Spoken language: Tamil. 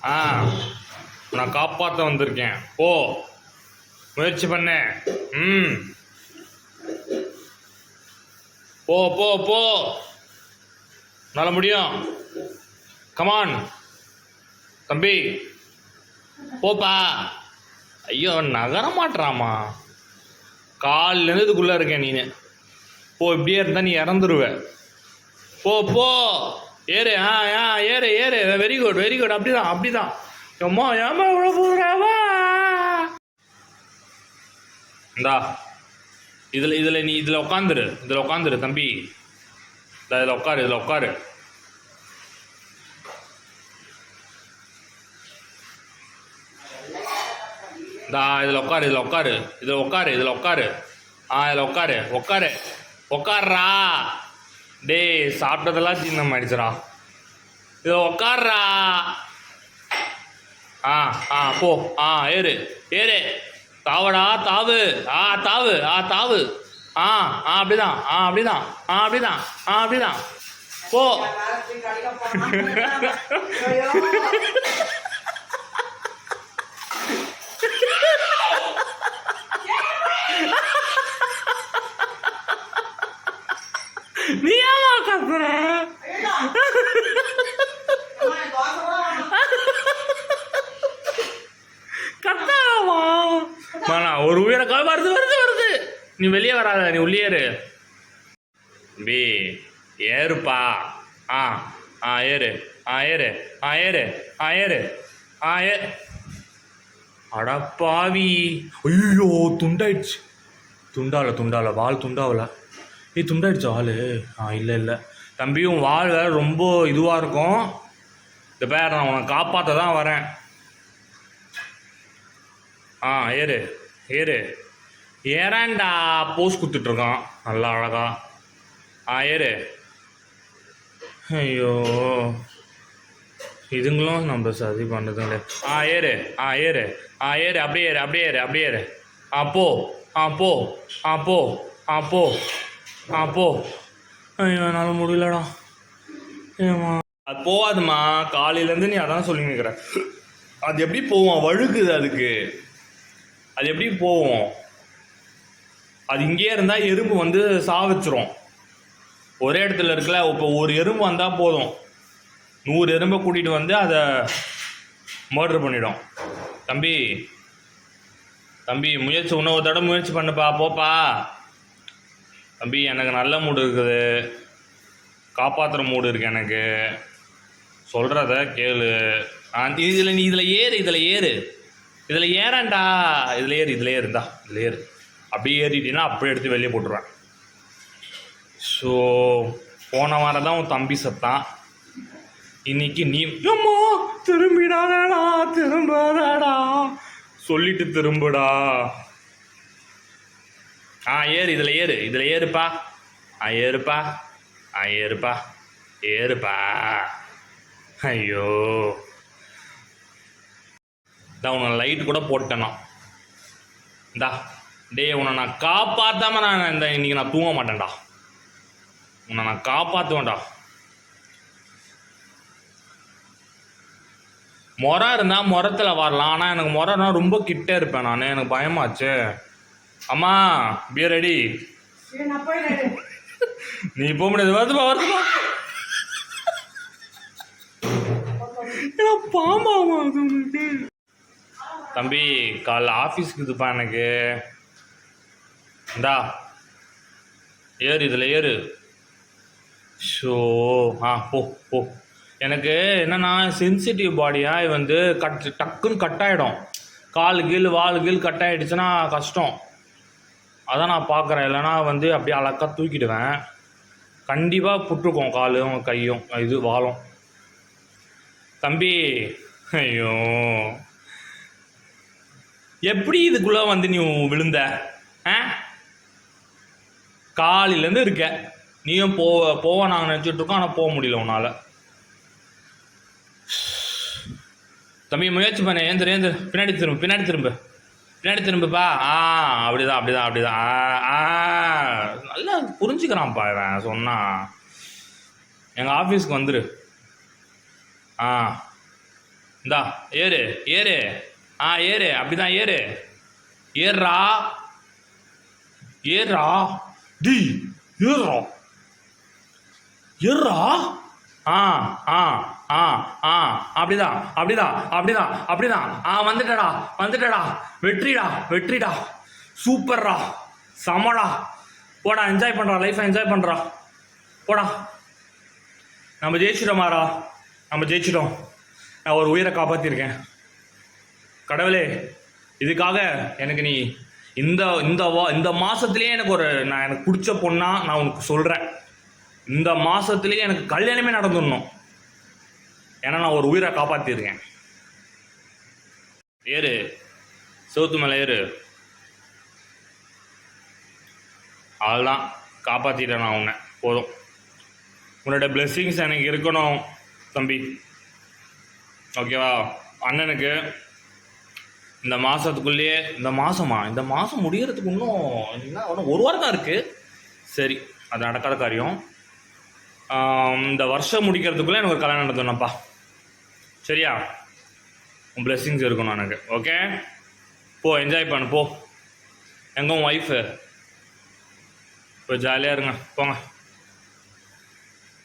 ஆ நான் காப்பாற்ற வந்திருக்கேன். போ, முயற்சி பண்ண. ம், போ போ போ, நல்ல முடியும். கமான் தம்பி, போப்பா. ஐயோ, நகர மாட்டுறாமா. காலிலேருந்து இதுக்குள்ளே இருக்கேன் நீ. போ, இப்படியே இருந்தால் நீ இறந்துருவ. போ போ, ஏறு. ஏறு ஏறு. Very good very good. அப்படிதான் அப்படிதான். அம்மா ஏமா இவ்வளோ போதுறாவா. இந்தா இதில் நீ இதில் உட்காந்துரு தம்பி. இதில் உட்காரு. இதில் உட்காரு. உட்காருறா. டேய், சாப்பிட்டதெல்லாம் சின்னம் ஆயிடுச்சுடா. இதில் உட்காருறா. போ. ஏறு. தாவடா, தாவு. தாவு. அப்படிதான். போ. நீ ஏமா கத்துற? கத்தாமா ஒரு உயிரை வருது. நீ வெளியே வராத, நீ உள்ளே ஏறு. பி ஏறுப்பா. ஏறு. அடப்பாவி. ஐயோ, துண்டாயிடுச்சு. துண்டால வால் துண்டாவல. துண்டாயிடுச்சு வால். இல்லை தம்பியும் வால் வேறு ரொம்ப இதுவாக இருக்கும். இந்த பேர் நான் உன்னை காப்பாற்ற தான் வரேன். ஏறு. ஏறாண்டா. போஸ் கொடுத்துட்ருக்கான் நல்லா அழகா. ஏறு. ஐயோ, இதுங்களும் நம்ம சதி பண்ணுதுங்களே. ஏறு. அப்படியே ஏறு. போ. ஐயோ, என்னால் முடியலடா. ஏமா அது போகாதுமா. காலையிலேருந்து நீ அதான் சொல்லி நிற்கிற. அது எப்படி போவோம்? வழுக்குது அதுக்கு. அது எப்படி போவோம்? அது இங்கேயே இருந்தால் எறும்பு வந்து சாவச்சிரும். ஒரே இடத்துல இருக்குல்ல. இப்போ ஒரு எறும்பு வந்தால் போதும், 100 எறும்பை கூட்டிகிட்டு வந்து அதை மர்டர் பண்ணிடும். தம்பி முயற்சி, இன்னொரு தடவை முயற்சி பண்ணுப்பா. போப்பா தம்பி. எனக்கு நல்ல மூடு இருக்குது, காப்பாற்றுற மூடு இருக்குது எனக்கு. சொல்கிறத கேளு. நீ இதில் ஏறாண்டா. இதில் ஏறு. அப்படியே ஏறிட்டீங்கன்னா அப்படியே எடுத்து வெளியே போட்டுருவேன். ஸோ போன வாரம் தான் உன் தம்பி சத்தான். இன்னைக்கு நீ அம்மா திரும்பாதடா சொல்லிட்டு திரும்புடா. ஏறு. இதில் ஏறுப்பா. ஏறுப்பா. ஐயோ, உன்னை லைட் கூட போட்டேனா. உன்னை நான் காப்பாற்றாம இன்னைக்கு நான் தூங்க மாட்டேன்டா. உன்னை நான் காப்பாற்றுவேன்டா. முறை இருந்தால் முறத்தில் வரலாம். ஆனால் எனக்கு முறைனா ரொம்ப கிட்டே இருப்பேன் நான். எனக்கு பயமாச்சு. அம்மா பி ரெடி. நீ போக முடியாது. வருதுப்பா. பாம்பாமா தம்பி. காலைல ஆஃபீஸ்க்கு இதுப்பா எனக்கு. இதில் ஏறு. ஷோ போ. எனக்கு என்னென்னா சென்சிட்டிவ் பாடியாக வந்து டக்குன்னு கட் ஆகிடும். கால் வால் கட் ஆகிடுச்சுன்னா கஷ்டம். அதான் நான் பார்க்குறேன். இல்லைனா வந்து அப்படியே அழகாக தூக்கிடுவேன். கண்டிப்பாக புட்டுருக்கோம் காலும் கையும் இது வாலும். தம்பி, ஐயோ, எப்படி இதுக்குள்ளே வந்து நீ விழுந்த? காலையிலேருந்து இருக்க. நீயும் போவ நாங்கள் நினச்சிட்ருக்கோம். ஆனால் போக முடியல உன்னால். தம்பி முயற்சி பண்ண. ஏந்திரு. பின்னாடி திரும்புப்பா. அப்படிதான். நல்லா புரிஞ்சுக்கிறான்ப்பா இவன் சொன்னா. எங்கள் ஆஃபீஸ்க்கு வந்துரு. இந்தா ஏறு ஏறு. ஏறு, அப்படிதான் ஏறு. ஏறுறா ஏறுறா. டி ஏறுறா ஏறுறா. ஆ ஆ ஆ ஆ அப்படிதான் அப்படிதான் அப்படிதான் அப்படிதான். வந்துட்டடா வந்துட்டடா. வெற்றிடா வெற்றிடா. சூப்பர்ரா, சமடா. போடா, என்ஜாய் பண்ணுறா, லைஃப்பை என்ஜாய் பண்ணுறா. போடா, நம்ம ஜெயிச்சிட்டோமாரா, நம்ம ஜெயிச்சிட்டோம். நான் ஒரு உயிரை காப்பாற்றிருக்கேன். கடவுளே, இதுக்காக எனக்கு நீ இந்த இந்த இந்த மாதத்துலேயே எனக்கு பிடிச்ச பொண்ணா நான் உனக்கு சொல்கிறேன். இந்த மாதத்துலேயே எனக்கு கல்யாணமே நடந்துடணும். ஏன்னா நான் ஒரு உயிரை காப்பாற்றிருக்கேன். ஏறு, செவுத்து மேலே ஏறு. அதெல்லாம் காப்பாற்றிட்டேன் நான் உன்னை. போதும், உன்னோட பிளெஸ்ஸிங்ஸ் எனக்கு இருக்கணும் தம்பி. ஓகேவா? அண்ணனுக்கு இந்த மாதத்துக்குள்ளேயே, இந்த மாதம் முடிகிறதுக்கு இன்னும் ஒரு வாரம் தான் இருக்குது. சரி, அது நடக்காத காரியம். இந்த வருஷம் முடிக்கிறதுக்குள்ளே எனக்கு ஒரு கல்யாணம் நடத்தணும்ப்பா. சரியா? உன் பிளெஸ்ஸிங்ஸ் இருக்கணும் எனக்கு. ஓகே, போ, என்ஜாய் பண்ணு, போ. எங்கே உன் ஒய்ஃபு? இப்போ ஜாலியாக இருங்க, போங்க.